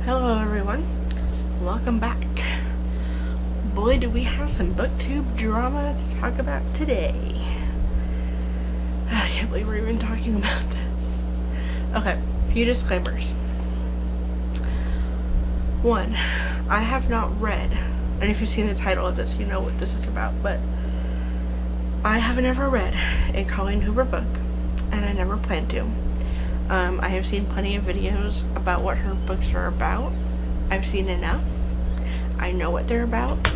Hello everyone, welcome back. Boy, do we have some booktube drama to talk about today. I can't believe we're even talking about this. Okay, few disclaimers. One, I have not read, and if you've seen the title of this, you know what this is about, but I have never read a Colleen Hoover book, and I never plan to. I have seen plenty of videos about what her books are about. I've seen enough. I know what they're about.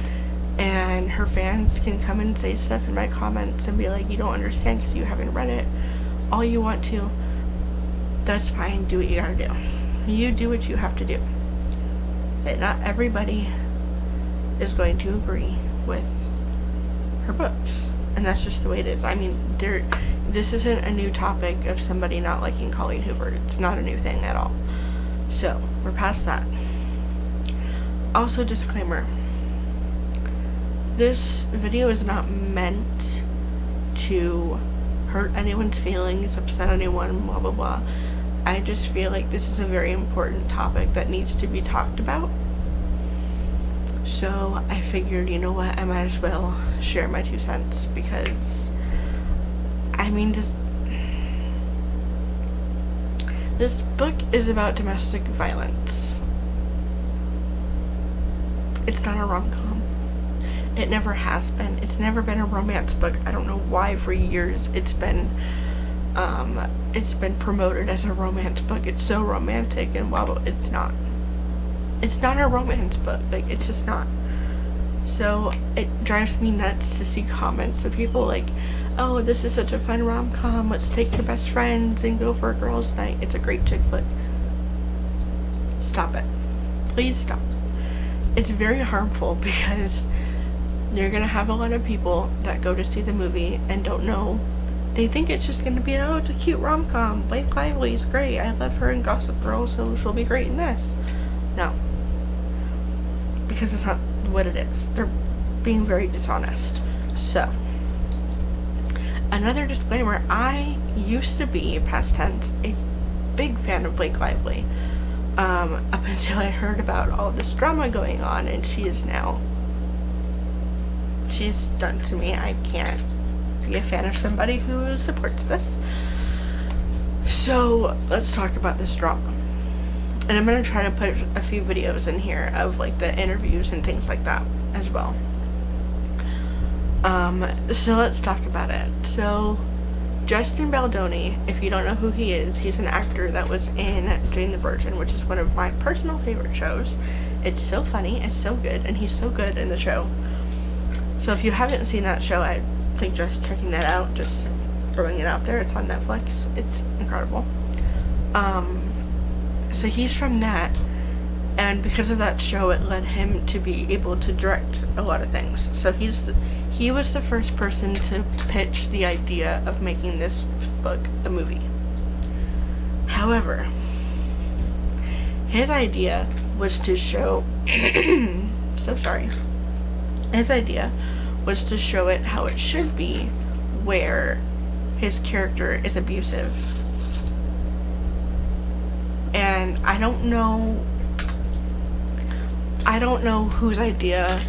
And her fans can come and say stuff in my comments and be like, you don't understand because you haven't read it. All you want to, that's fine. Do what you gotta do. You do what you have to do. And not everybody is going to agree with her books. And that's just the way it is. I mean, this isn't a new topic of somebody not liking Colleen Hoover. It's not a new thing at all. So, we're past that. Also, disclaimer. This video is not meant to hurt anyone's feelings, upset anyone, blah blah blah. I just feel like this is a very important topic that needs to be talked about. So, I figured, you know what, I might as well share my 2 cents because I mean, this book is about domestic violence. It's not a rom-com. It never has been. It's never been a romance book. I don't know why for years it's been promoted as a romance book. It's so romantic and blah blah. It's not. It's not a romance book. Like, it's just not. So it drives me nuts to see comments of people like, oh, this is such a fun rom-com, let's take your best friends and go for a girls' night. It's a great chick flick. Stop it. Please stop. It's very harmful because you're gonna have a lot of people that go to see the movie and don't know. They think it's just gonna be, oh, it's a cute rom-com. Blake Lively's great. I love her in Gossip Girl, so she'll be great in this. No. Because it's not what it is. They're being very dishonest. So, another disclaimer, I used to be, past tense, a big fan of Blake Lively. Up until I heard about all this drama going on, and she's done to me. I can't be a fan of somebody who supports this. So, let's talk about this drama. And I'm going to try to put a few videos in here of like the interviews and things like that as well. So let's talk about it. So, Justin Baldoni, if you don't know who he is, he's an actor that was in Jane the Virgin, which is one of my personal favorite shows. It's so funny, it's so good, and he's so good in the show. So if you haven't seen that show, I suggest checking that out, just throwing it out there. It's on Netflix. It's incredible. So he's from that, and because of that show, it led him to be able to direct a lot of things. So he was the first person to pitch the idea of making this book a movie. However, his idea was to show so sorry. His idea was to show it how it should be, where his character is abusive. And I don't know whose idea,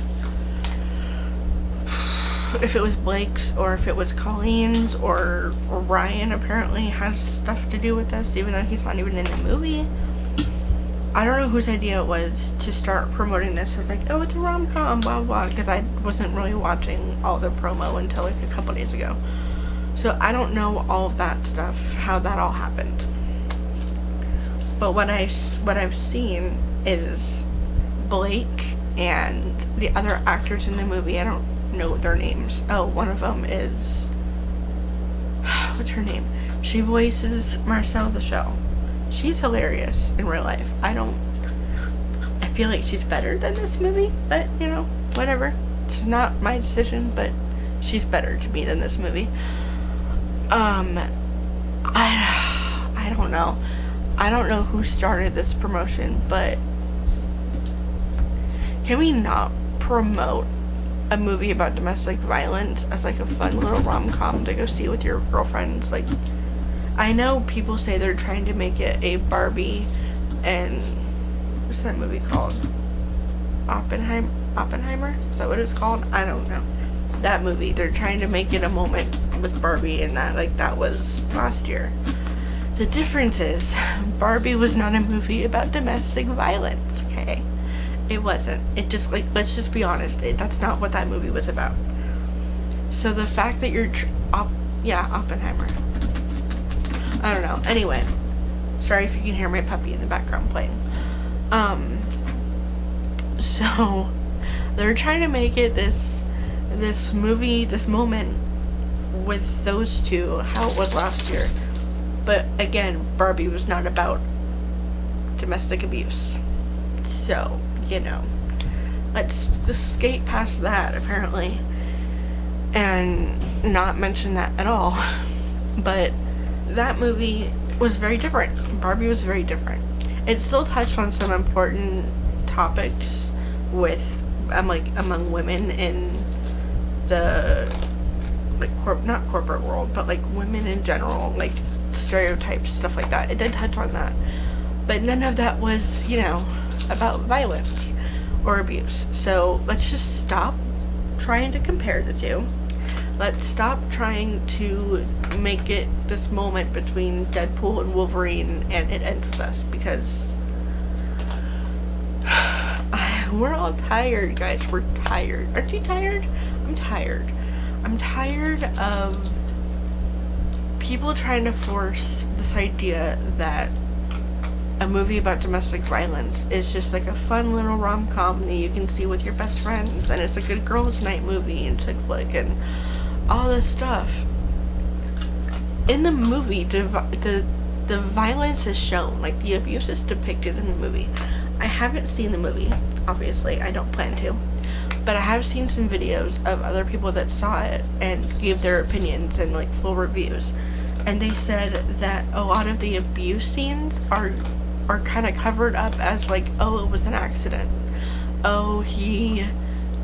if it was Blake's or if it was Colleen's, or Ryan apparently has stuff to do with this, even though he's not even in the movie. I don't know whose idea it was to start promoting this as like, oh, it's a rom-com, blah blah, because I wasn't really watching all the promo until like a couple days ago. So I don't know all of that stuff, how that all happened. But what I've seen is Blake and the other actors in the movie, I don't know their names. Oh, one of them is, what's her name? She voices Marcel the Shell. She's hilarious in real life. I feel like she's better than this movie, but you know, whatever. It's not my decision, but she's better to me than this movie. I don't know. I don't know who started this promotion, but can we not promote a movie about domestic violence as like a fun little rom-com to go see with your girlfriends? Like, I know people say they're trying to make it a Barbie and What's that movie called? Oppenheimer? Is that what it's called? I don't know. That movie, they're trying to make it a moment with Barbie, and that was last year. The difference is, Barbie was not a movie about domestic violence, okay? It wasn't. It just, let's just be honest, that's not what that movie was about. So the fact that you're, Oppenheimer. I don't know. Anyway, sorry if you can hear my puppy in the background playing. So they're trying to make it this movie, this moment with those two, how it was last year. But again, Barbie was not about domestic abuse. So, let's just skate past that, apparently, and not mention that at all. But that movie was very different. Barbie was very different. It still touched on some important topics with, among women in the, not corporate world, but, women in general, stereotypes, stuff like that. It did touch on that. But none of that was, about violence or abuse. So let's just stop trying to compare the two. Let's stop trying to make it this moment between Deadpool and Wolverine and it ends with us, because we're all tired, guys. We're tired. Aren't you tired? I'm tired. I'm tired of people trying to force this idea that a movie about domestic violence is just a fun little rom-com that you can see with your best friends, and it's a good girls' night movie and chick flick and all this stuff. In the movie, the violence is shown, the abuse is depicted in the movie. I haven't seen the movie, obviously. I don't plan to. But I have seen some videos of other people that saw it and gave their opinions and full reviews. And they said that a lot of the abuse scenes are kind of covered up as oh, it was an accident. Oh, he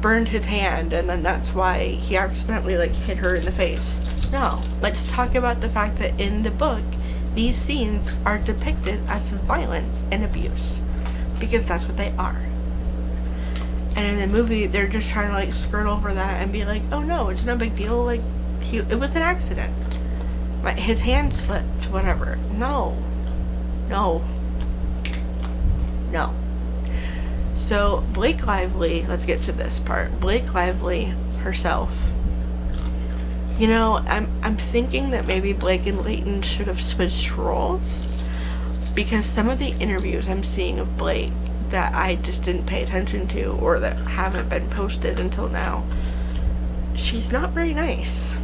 burned his hand and then that's why he accidentally hit her in the face. No, let's talk about the fact that in the book, these scenes are depicted as violence and abuse. Because that's what they are. And in the movie, they're just trying to skirt over that and be oh no, it's no big deal. It was an accident. His hand slipped, whatever. No. So Blake Lively, let's get to this part. Blake Lively herself. I'm thinking that maybe Blake and Leighton should have switched roles, because some of the interviews I'm seeing of Blake that I just didn't pay attention to or that haven't been posted until now, she's not very nice.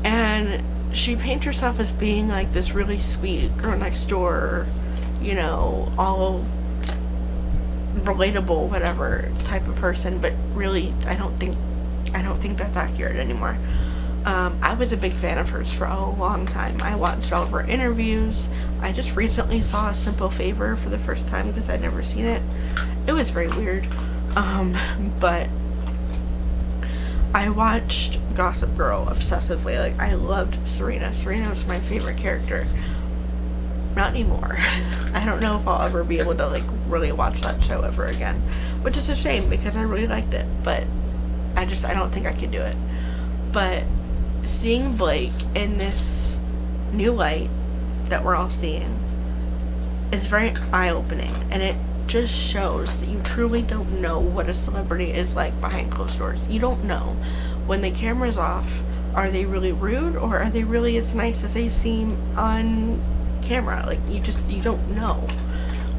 And she paints herself as being this really sweet girl next door, all relatable, whatever type of person, but really I don't think that's accurate anymore. I was a big fan of hers for a long time. I watched all of her interviews. I just recently saw A Simple Favor for the first time because I'd never seen it. It was very weird. But I watched Gossip Girl obsessively. I loved Serena. Serena was my favorite character. Not anymore. I don't know if I'll ever be able to really watch that show ever again, which is a shame because I really liked it, but I don't think I could do it. But seeing Blake in this new light that we're all seeing is very eye-opening, and it just shows that you truly don't know what a celebrity is like behind closed doors. You don't know. When the camera's off, are they really rude, or are they really as nice as they seem on camera? You don't know.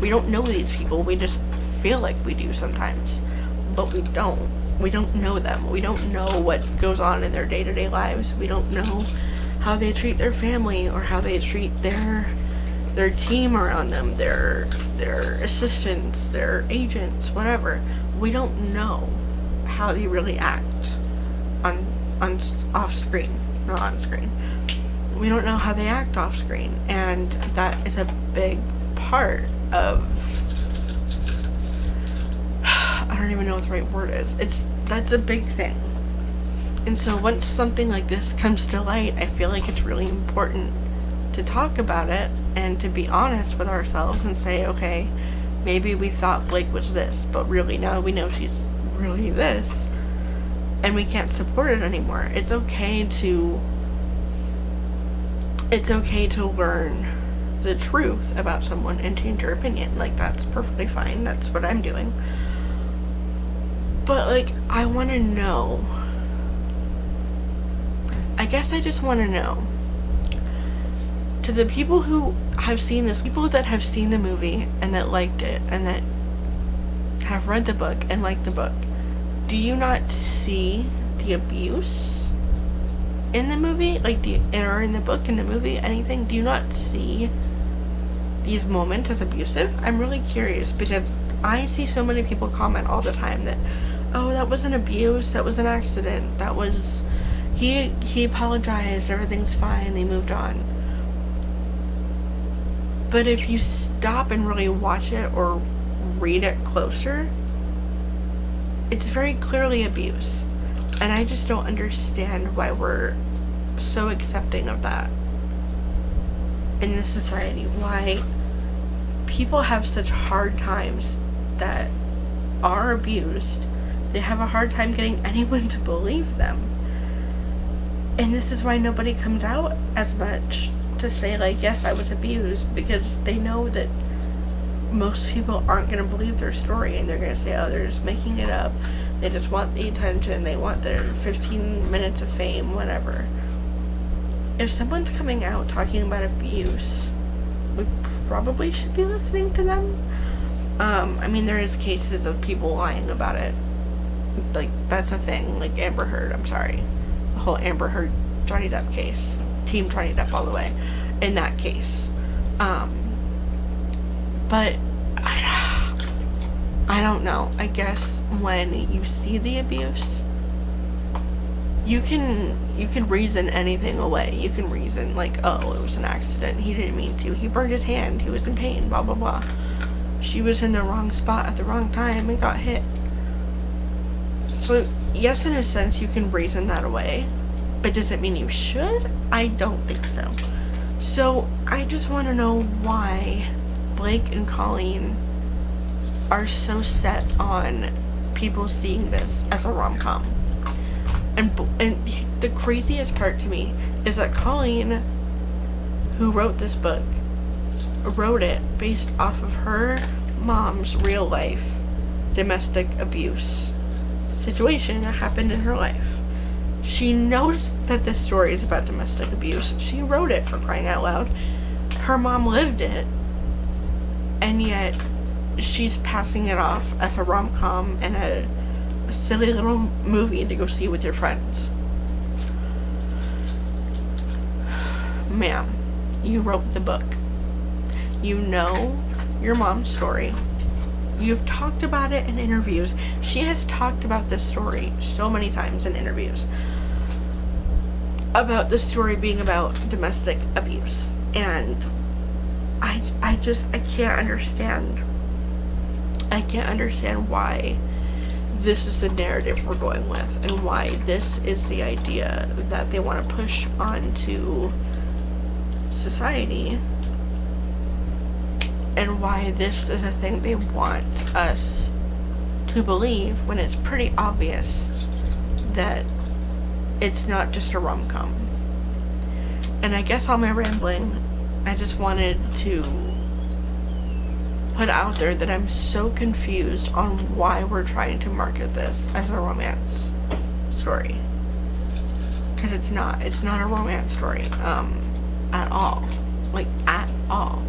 We don't know these people. We just feel like we do sometimes, but we don't. We don't know them. We don't know what goes on in their day-to-day lives. We don't know how they treat their family or how they treat their team around them, their assistants, their agents, whatever. We don't know how they really act on off screen, not on screen. We don't know how they act off screen, and that is a big part of, I don't even know what the right word is. That's a big thing. And so once something like this comes to light, I feel like it's really important to talk about it and to be honest with ourselves and say, okay, maybe we thought Blake was this, but really now we know she's really this, and we can't support it anymore. It's okay to learn the truth about someone and change your opinion. Like, that's perfectly fine. That's what I'm doing. But, like, I want to know. I guess I just want to know. To the people who have seen this, people that have seen the movie and that liked it and that have read the book and liked the book, do you not see the abuse in the movie? Like, or in the book, in the movie, anything? Do you not see these moments as abusive? I'm really curious, because I see so many people comment all the time that, oh, that wasn't abuse, that was an accident, that was, he apologized, everything's fine, they moved on. But if you stop and really watch it or read it closer, it's very clearly abuse. And I just don't understand why we're so accepting of that in this society. Why people have such hard times that are abused. They have a hard time getting anyone to believe them. And this is why nobody comes out as much to say, like, yes, I was abused, because they know that most people aren't going to believe their story, and they're going to say, oh, they're just making it up. They just want the attention. They want their 15 minutes of fame, whatever. If someone's coming out talking about abuse, we probably should be listening to them. I mean, there is cases of people lying about it. Like, that's a thing. Like Amber Heard, I'm sorry. The whole Amber Heard Johnny Depp case. Team Johnny Depp all the way. In that case. But I don't know. I guess when you see the abuse, you can reason anything away. You can reason, like, oh, it was an accident, he didn't mean to, he burned his hand, he was in pain, blah blah blah. She was in the wrong spot at the wrong time and got hit. So yes, in a sense you can reason that away, but does it mean you should? I don't think so. So I just want to know why Blake and Colleen are so set on people seeing this as a rom-com. And the craziest part to me is that Colleen, who wrote this book, wrote it based off of her mom's real life domestic abuse situation that happened in her life. She knows that this story is about domestic abuse. She wrote it, for crying out loud. Her mom lived it, and yet she's passing it off as a rom-com and a silly little movie to go see with your friends. Ma'am, you wrote the book. You know your mom's story. You've talked about it in interviews. She has talked about this story so many times in interviews. About the story being about domestic abuse. And I can't understand. I can't understand why this is the narrative we're going with, and why this is the idea that they want to push onto society, and why this is a thing they want us to believe, when it's pretty obvious that it's not just a rom-com. And I guess all my rambling, I just wanted to put out there that I'm so confused on why we're trying to market this as a romance story. Because it's not a romance story, at all. Like, at all.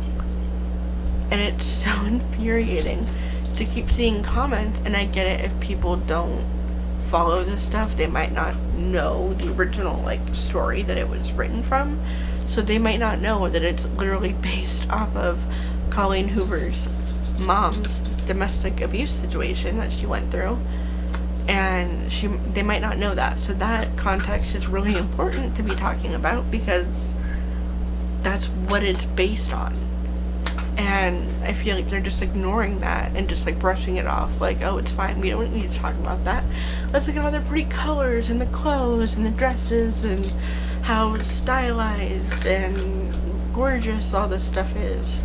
And it's so infuriating to keep seeing comments, and I get it if people don't follow this stuff, they might not know the original, like, story that it was written from, so they might not know that it's literally based off of Colleen Hoover's mom's domestic abuse situation that she went through, and they might not know that. So that context is really important to be talking about, because that's what it's based on. And I feel like they're just ignoring that and just like brushing it off, like, oh, it's fine, we don't need to talk about that. Let's look at all the pretty colors and the clothes and the dresses and how stylized and gorgeous all this stuff is.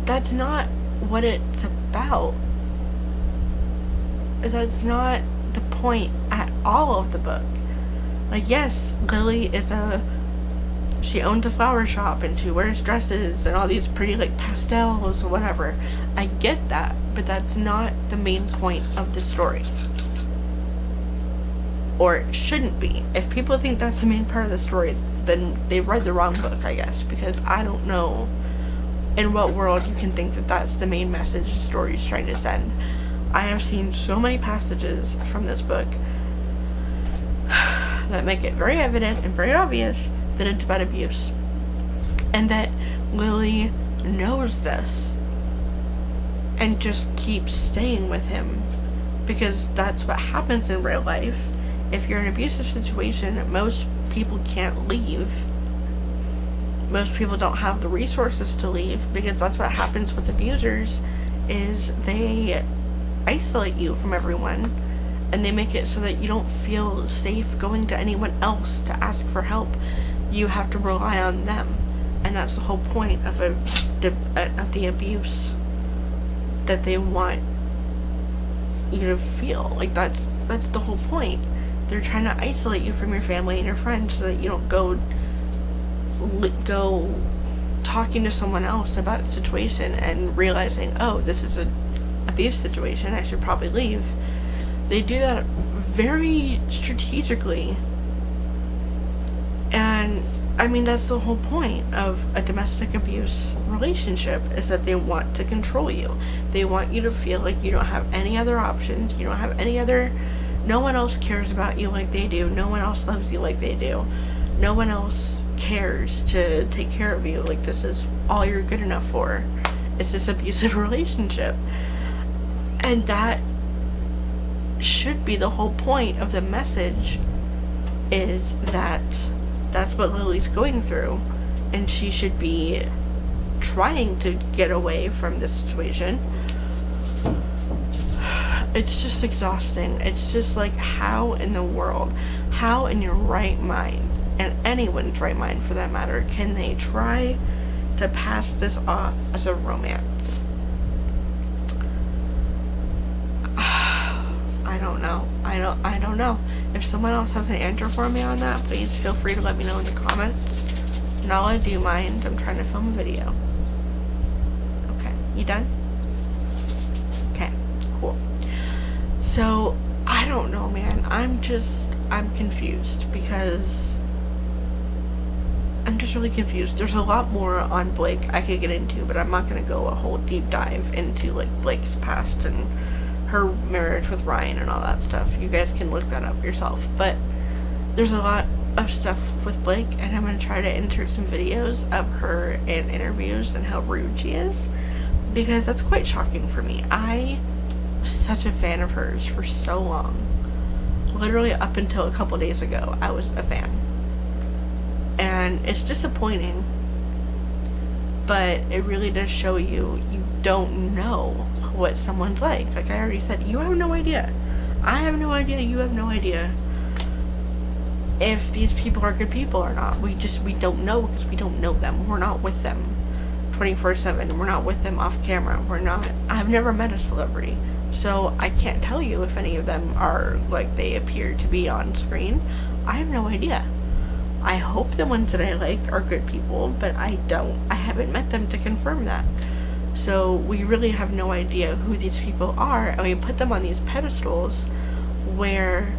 That's not what it's about. That's not the point at all of the book. Like, yes, Lily she owns a flower shop and she wears dresses and all these pretty, like, pastels or whatever. I get that, but that's not the main point of the story. Or it shouldn't be. If people think that's the main part of the story, then they've read the wrong book, I guess, because I don't know in what world you can think that that's the main message the story is trying to send. I have seen so many passages from this book that make it very evident and very obvious that it's about abuse. And that Lily knows this and just keeps staying with him because that's what happens in real life. If you're in an abusive situation, most people can't leave. Most people don't have the resources to leave because that's what happens with abusers, is they isolate you from everyone and they make it so that you don't feel safe going to anyone else to ask for help. You have to rely on them, and that's the whole point of the abuse that they want you to feel. Like, that's the whole point. They're trying to isolate you from your family and your friends so that you don't go talking to someone else about the situation and realizing, oh, this is an abuse situation, I should probably leave. They do that very strategically. And I mean, that's the whole point of a domestic abuse relationship, is that they want to control you. They want you to feel like you don't have any other options, you don't have any other, no one else cares about you like they do, no one else loves you like they do, no one else cares to take care of you. Like, this is all you're good enough for. It's this abusive relationship. And that should be the whole point of the message, is that that's what Lily's going through, and she should be trying to get away from this situation. It's just exhausting. It's just like, how in the world, how in your right mind, and anyone's right mind for that matter, can they try to pass this off as a romance? I don't know. If someone else has an answer for me on that, please feel free to let me know in the comments. Not I do mind. I'm trying to film a video. Okay, you done? Okay, cool. So, I don't know, man. I'm confused, because I'm just really confused. There's a lot more on Blake I could get into, but I'm not going to go a whole deep dive into, like, Blake's past and her marriage with Ryan and all that stuff. You guys can look that up yourself. But there's a lot of stuff with Blake, and I'm going to try to insert some videos of her in interviews and how rude she is, because that's quite shocking for me. I was such a fan of hers for so long. Literally up until a couple days ago, I was a fan. And it's disappointing, but it really does show you don't know what someone's like. Like I already said, you have no idea. I have no idea. You have no idea if these people are good people or not. We don't know, because we don't know them. We're not with them 24/7. We're not with them off camera. I've never met a celebrity, so I can't tell you if any of them are like they appear to be on screen. I have no idea. I hope the ones that I like are good people, but I haven't met them to confirm that. So we really have no idea who these people are, and we put them on these pedestals where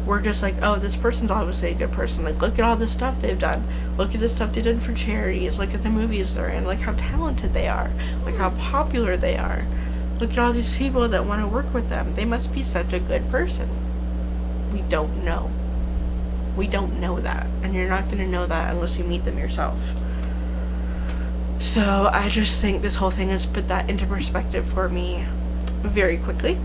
we're just like, oh, this person's obviously a good person. Like, look at all the stuff they've done. Look at the stuff they did for charities. Look at the movies they're in. Like how talented they are. Like how popular they are. Look at all these people that want to work with them. They must be such a good person. We don't know. We don't know that. And you're not going to know that unless you meet them yourself. So I just think this whole thing has put that into perspective for me very quickly.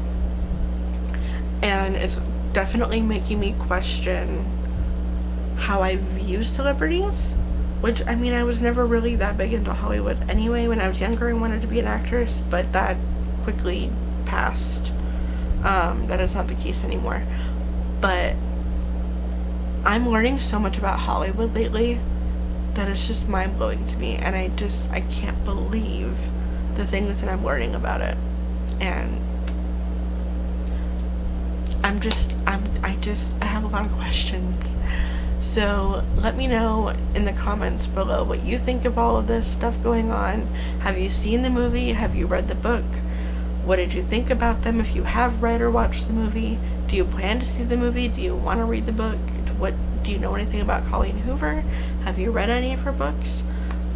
And it's definitely making me question how I view celebrities. Which, I mean, I was never really that big into Hollywood anyway. When I was younger, I wanted to be an actress, but that quickly passed. That is not the case anymore. But I'm learning so much about Hollywood lately that it's just mind-blowing to me, and I can't believe the things that I'm learning about it. and I have a lot of questions. So let me know in the comments below what you think of all of this stuff going on. Have you seen the movie? Have you read the book? What did you think about them? If you have read or watched the movie, do you plan to see the movie? Do you want to read the book? Do you know anything about Colleen Hoover? Have you read any of her books?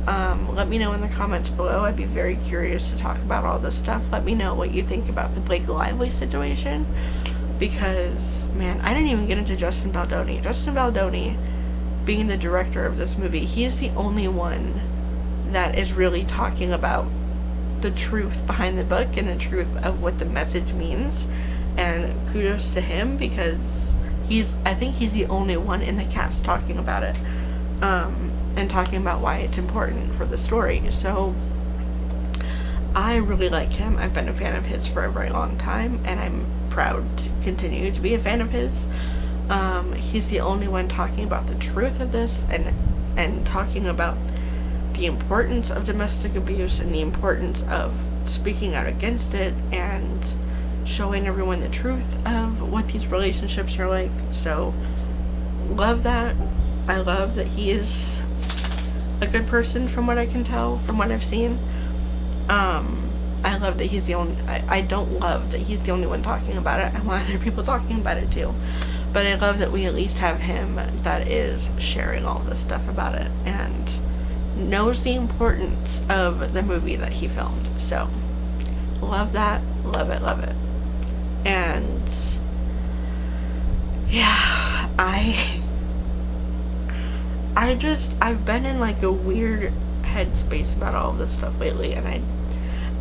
Let me know in the comments below. I'd be very curious to talk about all this stuff. Let me know what you think about the Blake Lively situation, because, man, I didn't even get into Justin Baldoni. Justin Baldoni, being the director of this movie, he is the only one that is really talking about the truth behind the book and the truth of what the message means, and kudos to him, because I think he's the only one in the cast talking about it, and talking about why it's important for the story. So I really like him. I've been a fan of his for a very long time, and I'm proud to continue to be a fan of his. He's the only one talking about the truth of this, and talking about the importance of domestic abuse and the importance of speaking out against it and showing everyone the truth of what these relationships are like. So love that. I love that he is a good person, from what I can tell, from what I've seen. I love that he's the only, I don't love that he's the only one talking about it. I want other people talking about it too. But I love that we at least have him that is sharing all this stuff about it and knows the importance of the movie that he filmed. So love that. Love it, love it. And yeah, I've been in like a weird headspace about all of this stuff lately, and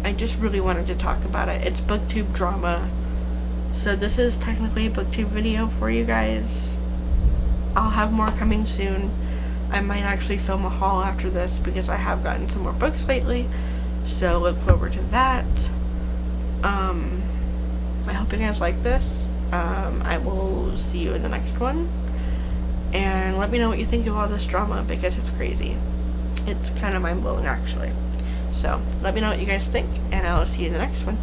I just really wanted to talk about it. It's booktube drama, so this is technically a booktube video for you guys. I'll have more coming soon. I might actually film a haul after this, because I have gotten some more books lately, so look forward to that. I hope you guys like this. I will see you in the next one, and let me know what you think of all this drama, because it's crazy. It's kind of mind-blowing, actually. So let me know what you guys think, and I'll see you in the next one.